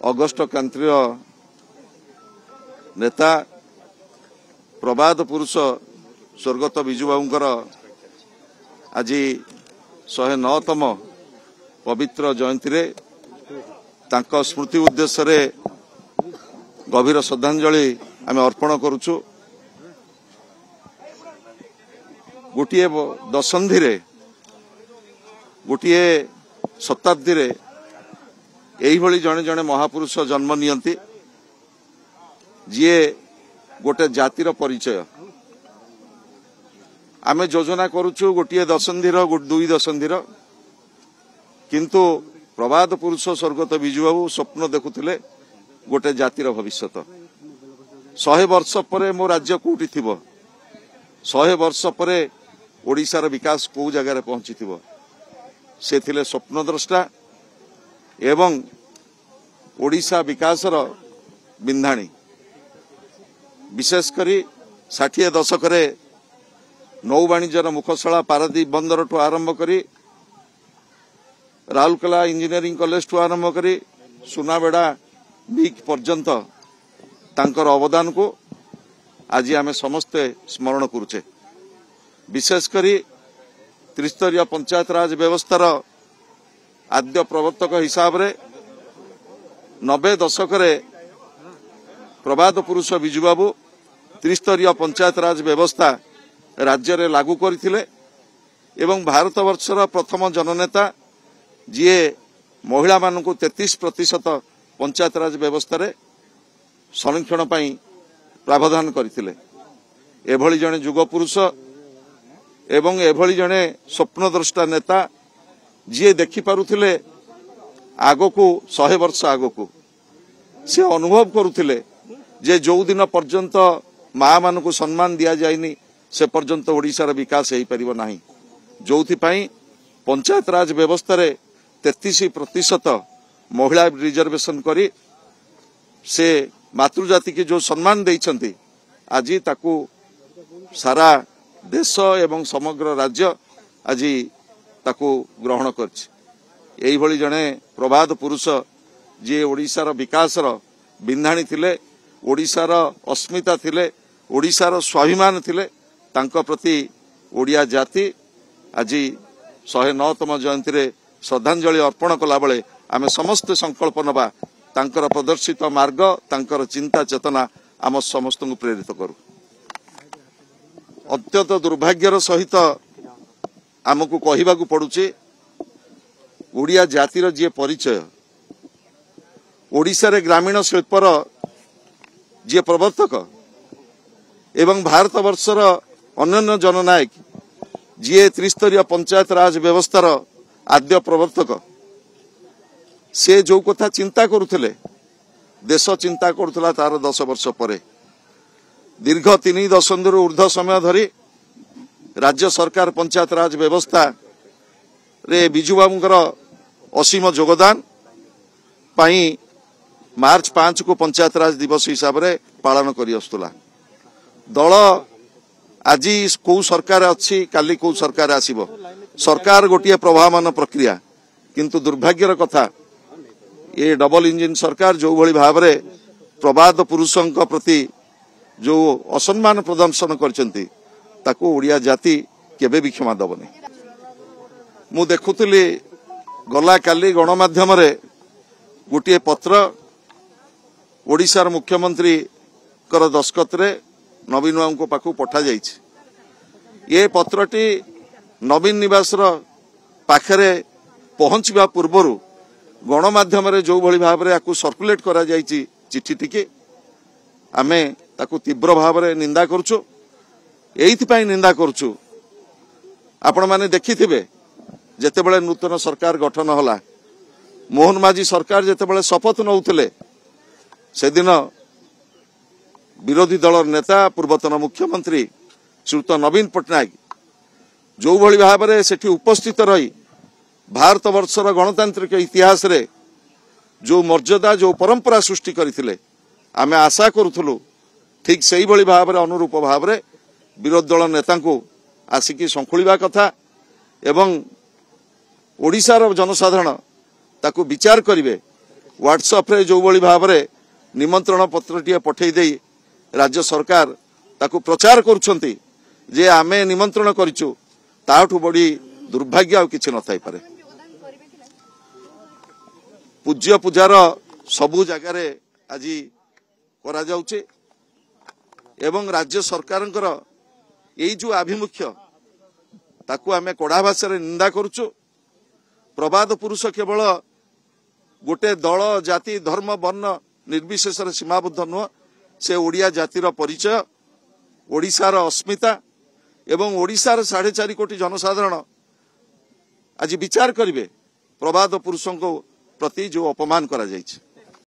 August क्रांतिर नेता प्रबाद पुरुष स्वर्गत विजुबाबूंकर आज 109तम पवित्र जयंती रे तांका स्मृति उद्देश्य रे गभीर श्रद्धांजलि आम अर्पण करुचु। गोटे दशंधि रे गोटे शताब्दी रे एही भली जने जने महापुरुष जन्म नियंती जीए गोटे जातिर परिचय आमे योजना करुचु गोटे दशंधिर दुई दशंधिर किंतु प्रबाद पुरुष स्वर्गत विजुबाबू स्वप्न देखुथिले गोटे जातिर भविष्यत। 100 वर्ष परे मो राज्य कोठी थिबो, 100 वर्ष परे ओडिशार विकास को जगार पहुंची थिबो, से थिले स्वप्नद्रष्टा एवं ओडिशा विकासर बिंधाणी। विशेषकरी 60 दशक नौ वाणिज्यर मुखशला पारादीप बंदर ठू आरंभ करी राउरकेला इंजीनियरिंग कॉलेज ठू आरंभ करी सुनाबेड़ा बीच पर्यंत तांकर अवदान को आज आमे समस्ते स्मरण करुचे। विशेषकरी त्रिस्तरीय पंचायत राज व्यवस्थार आद्य प्रवर्तक हिसाब रे 90 दशक प्रबाद पुरुष विजुबाबू त्रिस्तरीय पंचायत राज व्यवस्था राज्य रे लागू करथिले एवं भारतवर्षर प्रथम जननेता जीए महिला मानकु 33% पंचायत राज व्यवस्था रे संरक्षण पाई प्रावधान करथिले। एभली जने युग पुरुष एवं एभली जने स्वप्नद्रष्टा नेता जीए देखि पारुथिले आगकू 100 वर्ष आगकू से अनुभव करुथिले जे जो दिन पर्यंत माँ मानकु सम्मान दिया जायनी से पर्यंत ओडिशार विकास हो पारिबो नाही। जोथि पई पंचायत राज व्यवस्था रे 33% महिला रिजर्वेशन करी से मातृजाति के जो सम्मान देइछंती आज ताकू सारा देश एवं समग्र राज्य आज ताकू ग्रहण करछि। एही भली जने प्रबाद पुरुष जे ओडिशार विकासर बिंधाणी थिले, ओडिशार अस्मिता थिले, ओडिशार स्वाभिमान थिले, तांका प्रति ओडिया जाति आज 109तम जयंती रे श्रद्धांजलि अर्पण कला बेले आमे समस्त संकल्प नबा तांकर प्रदर्शित मार्ग तांकर चिंता चेतना आम समस्त को प्रेरित करू। अत्यंत दुर्भाग्यर सहित आमको कहिबाकू पड़ुचे ओडिया जातिर जे परिचय ओडिशा रे ग्रामीण शिल्पर जे प्रवर्तक एवं भारतवर्षर अन्य जननायक जी त्रिस्तरीय पंचायत राज व्यवस्थार आद्य प्रवर्तक से जो कथा चिंता करुथिले देश चिंता करुथिला तार 10 वर्ष परे दीर्घ 3 दशंधि ऊर्ध्व समय धरी राज्य सरकार पंचायत राज व्यवस्था रे विजुबाबूंकर असीम योगदान पाई मार्च 5 को पंचायत राज दिवस हिसाब रे पालन करि आस्तुला। दल आज कौ सरकार अच्छी काली कौ सरकार आसीबो, सरकार गोटे प्रभावमान प्रक्रिया किंतु दुर्भाग्यर कथा ये डबल इंजिन सरकार जो भली भाव रे प्रबाद पुरुषों प्रति जो असम्मान प्रदर्शन करचंती ताकू ओडिया जाति केबे भी क्षमा दबनी। मु देखुतली गला काली गणमाध्यम रे गोटे पत्र ओडिशार मुख्यमंत्री कर दस्खत रे नवीन बाबू पाखु पठा जाइछि। ये पत्रटी नवीन निवास पाखरे पहुंचवा पूर्वर गणमाध्यम रे जो भली भाव रे आकु सर्कुलेट करा जाइछि चिठी टिके आमे ताकु तीव्र भाव रे निंदा करछु। एइथि पई निंदा करछु आपण माने देखिथिबे जेतेबेले नूतन सरकार गठन होला मोहन माझी सरकार जेतेबेले शपथ नउथिले से दिन विरोधी दल नेता पूर्वतन मुख्यमंत्री श्रीयुत नवीन पट्टनायक जो भली भाव में सेठी उपस्थित रही भारतवर्षर गणतांत्रिक इतिहास रे जो मर्यादा जो परंपरा सृष्टि करथिले आमे आशा करूथुलु ठीक सही भली भाव में अनुरूप भाव में विरोधी दल नेता को आसिकी संखुलिबा कथा एवं ओडिशार जनसाधारण ताकू विचार करिवे व्हाट्सएप रे जो भली भाव में निमंत्रण पत्रटीए पठेई देई राज्य सरकार ताकू प्रचार करुछंती जे आमे निमंत्रण करिचु ताठू बड़ी दुर्भाग्य आ किछि न थाई पारे। पूज्य पूजार सबु जगार आज करा जाउचे एवं राज्य सरकारंकर एई जो आभिमुख्य ताकू आमे कड़ा भाषा रे निंदा करुचु। प्रबाद पुरुष केवल गोटे दल जाति धर्म वर्ण निर्विशेष सीमाबद्ध नुह से ओडिया जातिर परिचय ओडिशार अस्मिता एवं ओडिशार 4.5 कोटी जनसाधारण आज विचार करिवे प्रबाद पुरुषों प्रति जो अपमान करा जायछि।